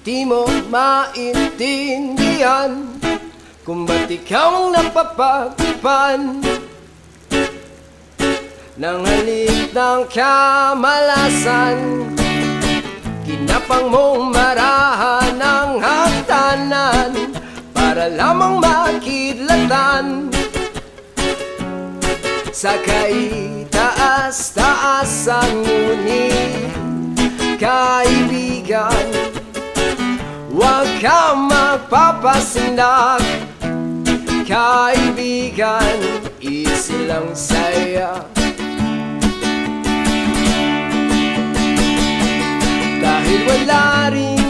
Di mo maintindihan kung ba't ikaw ang napapagpan ng halik ng kamalasan. Kinapang mong marahan ng hagdanan para lamang makidlatan sa kaitaas-taasan. Ngunit kaibigan, huwag kang magpapasindak. Kaibigan, easy lang saya. Dahil wala rin